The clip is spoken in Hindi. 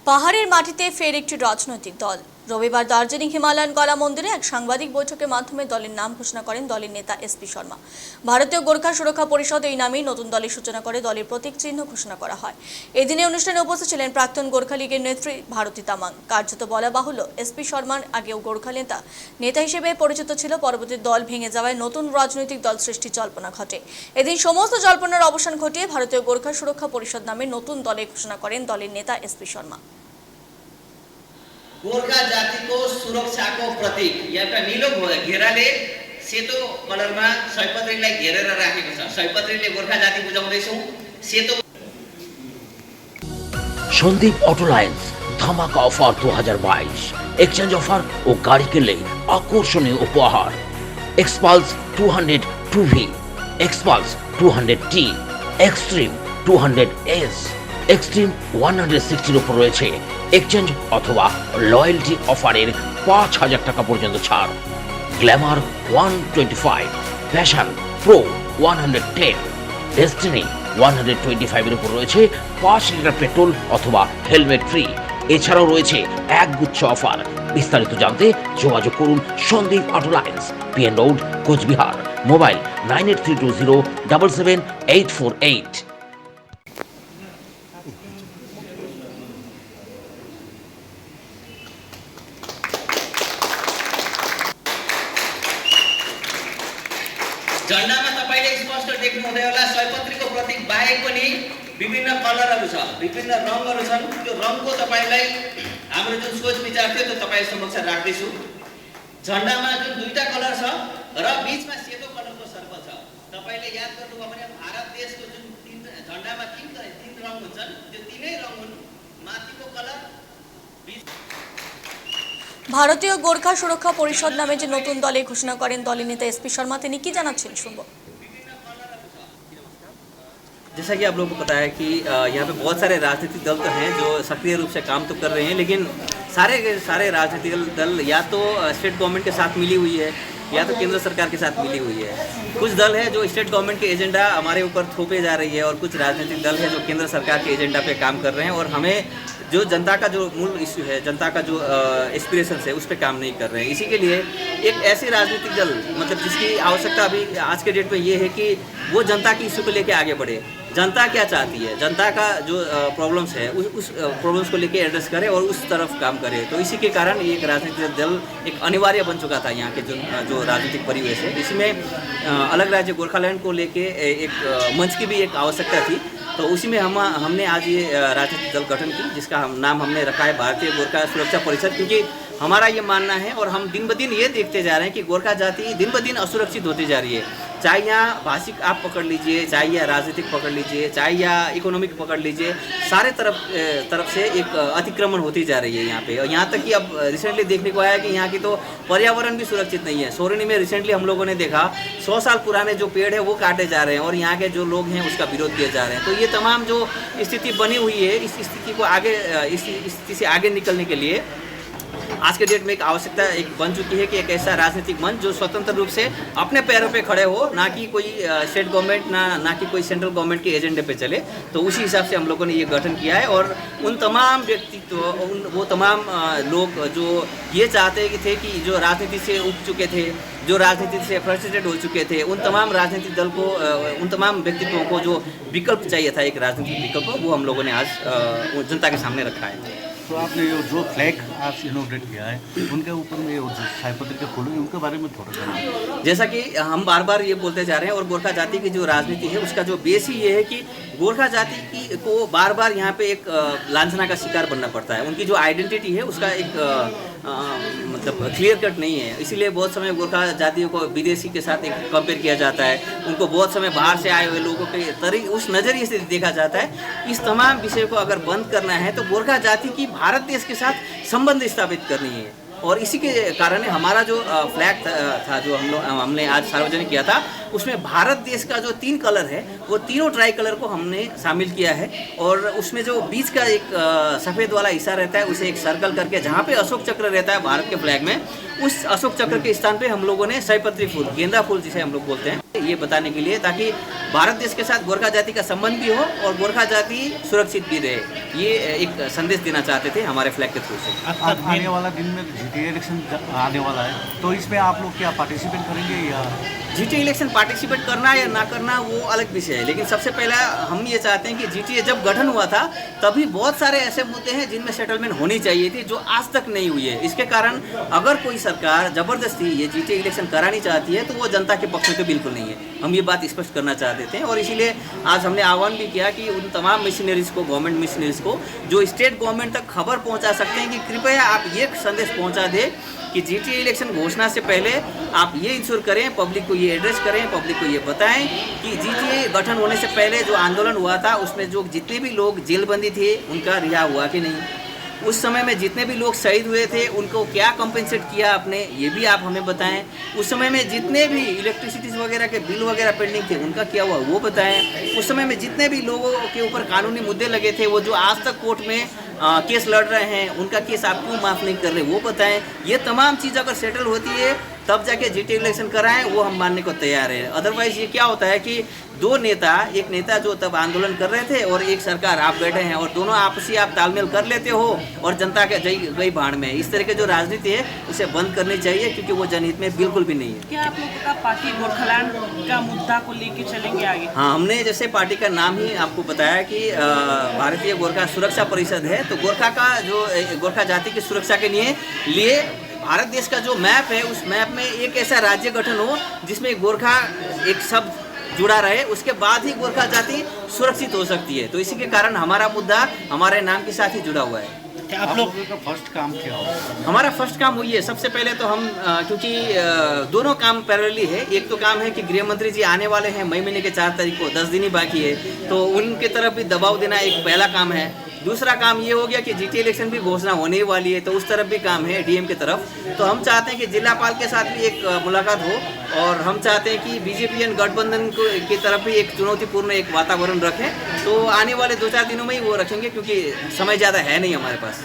পাহাড়ের মাটিতে ফের একটি রাজনৈতিক দল। রবিবার দার্জিলিং হিমালয়ান কলা মন্দিরে এক সাংবাদিক বৈঠকের মাধ্যমে দলের নাম ঘোষণা করেন দলের নেতা এসপি শর্মা। ভারতীয় গোর্খা সুরক্ষা পরিষদ এই নামেই নতুন দলের সূচনা করে দলের প্রতীক চিহ্ন ঘোষণা করা হয়। এদিনে অনুষ্ঠানে উপস্থিত ছিলেন প্রাক্তন গোর্খা লীগের নেত্রী ভারতী তামাং। কার্যত বলা বাহুল্য, এসপি শর্মার আগেও গোর্খা নেতা হিসেবে পরিচিত ছিল। পরবর্তী দল ভেঙে যাওয়ায় নতুন রাজনৈতিক দল সৃষ্টির জল্পনা ঘটে। এদিন সমস্ত জল্পনার অবসান ঘটিয়ে ভারতীয় গোর্খা সুরক্ষা পরিষদ নামে নতুন দলে ঘোষণা করেন দলের नेता एसपी शर्मा। गोर्खा जाति को सुरक्षा को प्रतीक एउटा नीलो घेराले सेतो कलरमा सयपत्रीलाई घेरेर राखेको छ। सयपत्रीले गोर्खा जाति बुझाउँदैछौं। सेतो সন্দীপ অটোলাইন্স ধামাকা অফার 2022 এক্সচেঞ্জ অফার ও গাড়ি কিনলে আকর্ষণীয় উপহার। Xpulse 200 2V, Xpulse 200T, extreme 200S, extreme 160 এর উপর রয়েছে এক্সচেঞ্জ অথবা লয়্যালটি অফারের 5000 টাকা পর্যন্ত ছাড়। গ্ল্যামার 125, প্যাশন প্রো 110, ডেস্টিনি 125 এর উপর রয়েছে 5 লিটার পেট্রোল অথবা হেলমেট ফ্রি। এছাড়াও রয়েছে একগুচ্ছ অফার। বিস্তারিত জানতে যোগাযোগ করুন Sandeep Autolines, PN road, Coochbehar. Mobile 9832077848। झण्डामा तपाईले स्पष्ट देख्नुहुँदै होला सयपत्रीको प्रतीक बाहेक पनि विभिन्न कलरहरू छ, विभिन्न रङहरू छन्। त्यो रङको तपाईलाई हाम्रो जुन सोच विचार थियो त्यो तपाईँ समक्ष राख्दैछु। झण्डामा जुन दुईटा कलर छ र बीचमा सेतो कलरको सर्कल छ। तपाईले याद गर्नुभयो भने भारत देशको जुन तीन झण्डामा तीन रङ हुन्छन्, त्यो तीनै रङ हुन्। माथिको कलर ভারতীয় গোর্খা সুরক্ষা পরিষদ নামে যে নতুন দলে ঘোষণা করেন দলের নেতা এসপি শর্মা, তিনি কি জানাচ্ছেন শুনবো। जैसा कि आप लोगों को पता है कि यहाँ पे बहुत सारे राजनीतिक दल तो हैं जो सक्रिय रूप से काम तो कर रहे हैं, लेकिन सारे राजनीतिक दल या तो स्टेट गवर्नमेंट के साथ मिली हुई है या तो केंद्र सरकार के साथ मिली हुई है। कुछ दल है जो स्टेट गवर्नमेंट के एजेंडा हमारे ऊपर थोपे जा रही है और कुछ राजनीतिक दल है जो केंद्र सरकार के एजेंडा पे काम कर रहे हैं और हमें जो जनता का जो मूल इश्यू है, जनता का जो एस्पिरेशंस है, उस पर काम नहीं कर रहे हैं। इसी के लिए एक ऐसी राजनीतिक दल मतलब जिसकी आवश्यकता अभी आज के डेट में ये है कि वो जनता की इश्यू को लेके आगे बढ़े। जनता क्या चाहती है, जनता का जो प्रॉब्लम्स है उस प्रॉब्लम्स को लेके एड्रेस करे और उस तरफ काम करे। तो इसी के कारण एक राजनीतिक दल एक अनिवार्य बन चुका था यहाँ के जो राजनीतिक परिवेश है। इसमें अलग राज्य गोरखालैंड को लेके एक मंच की भी एक आवश्यकता थी। तो उसी में हमने आज ये राजनीतिक दल गठन की, जिसका नाम हमने रखा है भारतीय गोरखा सुरक्षा परिषद, क्योंकि हमारा ये मानना है और हम दिन ब दिन ये देखते जा रहे हैं कि गोरखा जाति दिन ब दिन असुरक्षित होती जा रही है। चाहे यहाँ भाषिक आप पकड़ लीजिए, चाहे या राजनीतिक पकड़ लीजिए, चाहे या इकोनॉमिक पकड़ लीजिए, सारे तरफ से एक अतिक्रमण होती जा रही है यहाँ पे। और यहाँ तक कि अब रिसेंटली देखने को आया कि यहाँ की तो पर्यावरण भी सुरक्षित नहीं है। सोरेनी में रिसेंटली हम लोगों ने देखा 100 साल पुराने जो पेड़ है वो काटे जा रहे हैं और यहाँ के जो लोग हैं उसका विरोध किए जा रहे हैं। तो ये तमाम जो स्थिति बनी हुई है, इस स्थिति को आगे इस स्थिति से आगे निकलने के लिए आज के डेट में एक आवश्यकता एक बन चुकी है कि एक ऐसा राजनीतिक मंच जो स्वतंत्र रूप से अपने पैरों पे खड़े हो, ना कि कोई स्टेट गवर्नमेंट ना कि कोई सेंट्रल गवर्नमेंट के एजेंडे पे चले। तो उसी हिसाब से हम लोगों ने ये गठन किया है और उन तमाम व्यक्तित्व वो तमाम लोग जो ये चाहते थे कि जो राजनीति से उठ चुके थे, जो राजनीति से फ्रस्ट्रेटेड हो चुके थे, उन तमाम राजनीतिक दल को उन तमाम व्यक्तित्वों को जो विकल्प चाहिए था, एक राजनीतिक विकल्प, वो हम लोगों ने आज जनता के सामने रखा है। तो आपने जो फ्लैग आज इनोग्रेट किया है उनके ऊपर में सायपत्री के फूल उनके बारे में थोड़ा जानिए। जैसा कि हम बार बार ये बोलते जा रहे हैं और गोरखा जाति की जो राजनीति है उसका जो बेस ही ये है कि गोरखा जाति को बार बार यहाँ पे एक लांछना का शिकार बनना पड़ता है। उनकी जो आइडेंटिटी है उसका एक मतलब क्लियर कट नहीं है। इसीलिए बहुत समय गोरखा जातियों को विदेशी के साथ एक कंपेयर किया जाता है, उनको बहुत समय बाहर से आए हुए लोगों के उस नज़रिए से देखा जाता है। इस तमाम विषय को अगर बंद करना है तो गोरखा जाति की भारत देश के साथ संबंध स्थापित करनी है। और इसी के कारण हमारा जो फ्लैग था जो हमने आज सार्वजनिक किया था, उसमें भारत देश का जो 3 कलर है वो तीनों ट्राई कलर को हमने शामिल किया है। और उसमें जो बीच का एक सफ़ेद वाला हिस्सा रहता है उसे एक सर्कल करके, जहाँ पे अशोक चक्र रहता है भारत के फ्लैग में, उस अशोक चक्र के स्थान पे हम लोगों ने सयपत्री फूल, गेंदा फूल जिसे हम लोग बोलते हैं, ये बताने के लिए ताकि भारत देश के साथ गोरखा जाति का संबंध भी हो और गोरखा जाति सुरक्षित भी रहे। ये एक संदेश देना चाहते थे हमारे फ्लैग के थ्रू से। आने वाला दिन में जीटीए इलेक्शन आने वाला है, तो इसमें आप लोग क्या पार्टिसिपेट करेंगे या? जीटीए इलेक्शन पार्टिसिपेट करना या ना करना वो अलग विषय है, लेकिन सबसे पहला हम ये चाहते हैं कि जीटीए जब गठन हुआ था तभी बहुत सारे ऐसे मुद्दे हैं जिनमें सेटलमेंट होनी चाहिए थी, जो आज तक नहीं हुई है। इसके कारण अगर कोई सरकार ज़बरदस्ती ये जीटीए इलेक्शन करानी चाहती है तो वो जनता के पक्ष में तो बिल्कुल नहीं है। हम ये बात स्पष्ट करना चाहते थे और इसीलिए आज हमने आह्वान भी किया कि उन तमाम मिशनरीज़ को, गवर्नमेंट मिशनरीज़ को जो स्टेट गवर्नमेंट तक खबर पहुँचा सकते हैं कि कृपया आप ये संदेश पहुँचा दें कि जीटीए इलेक्शन घोषणा से पहले आप ये इंश्योर करें, पब्लिक को ये एड्रेस करें, पब्लिक को ये बताएं कि जीटीए गठन होने से पहले जो आंदोलन हुआ था उसमें जो जितने भी लोग जेलबंदी थे उनका रिहा हुआ कि नहीं, उस समय में जितने भी लोग शहीद हुए थे उनको क्या कंपेंसेट किया आपने, ये भी आप हमें बताएं। उस समय में जितने भी इलेक्ट्रिसिटीज वगैरह के बिल वगैरह पेंडिंग थे उनका क्या हुआ वो बताएं। उस समय में जितने भी लोगों के ऊपर कानूनी मुद्दे लगे थे, वो जो आज तक कोर्ट में केस लड़ रहे हैं, उनका केस आप क्यों माफ़ नहीं कर रहे वो बताएं। ये तमाम चीज़ अगर सेटल होती है तब जाके जीटीए इलेक्शन कराएं, वो हम मानने को तैयार है। अदरवाइज ये क्या होता है कि दो नेता, एक नेता जो तब आंदोलन कर रहे थे और एक सरकार आप बैठे हैं और दोनों आपसी आप तालमेल कर लेते हो और जनता के गई भाड़ में। इस तरह के जो राजनीति है उसे बंद करनी चाहिए क्योंकि वो जनहित में बिल्कुल भी नहीं है। क्या आप लोगों का पार्टी गोरखालैंड का मुद्दा को लेके चलेंगे आगे? हाँ, हमने जैसे पार्टी का नाम ही आपको बताया कि भारतीय गोरखा सुरक्षा परिषद है, तो गोरखा का जो गोरखा जाति की सुरक्षा के लिए भारत देश का जो मैप है उस मैप में एक ऐसा राज्य गठन हो जिसमें गोरखा एक शब्द जुड़ा रहे, उसके बाद ही गोरखा जाति सुरक्षित हो सकती है। तो इसी के कारण हमारा मुद्दा हमारे नाम के साथ ही जुड़ा हुआ है। क्या आप लोगों का फर्स्ट काम क्या होगा? हमारा फर्स्ट काम वही है, सबसे पहले तो हम क्योंकि दोनों काम पैरेलली है। एक तो काम है कि गृह मंत्री जी आने वाले हैं मई महीने के 4 तारीख को, 10 दिन ही बाकी है, तो उनके तरफ भी दबाव देना एक पहला काम है। दूसरा काम ये हो गया कि जीटीए इलेक्शन भी घोषणा होने वाली है, तो उस तरफ भी काम है डीएम की तरफ। तो हम चाहते हैं कि जिलापाल के साथ भी एक मुलाकात हो और हम चाहते हैं कि बीजेपी एंड गठबंधन की तरफ भी एक चुनौतीपूर्ण एक वातावरण रखें। तो आने वाले 2-4 दिनों में ही वो रखेंगे क्योंकि समय ज़्यादा है नहीं हमारे पास।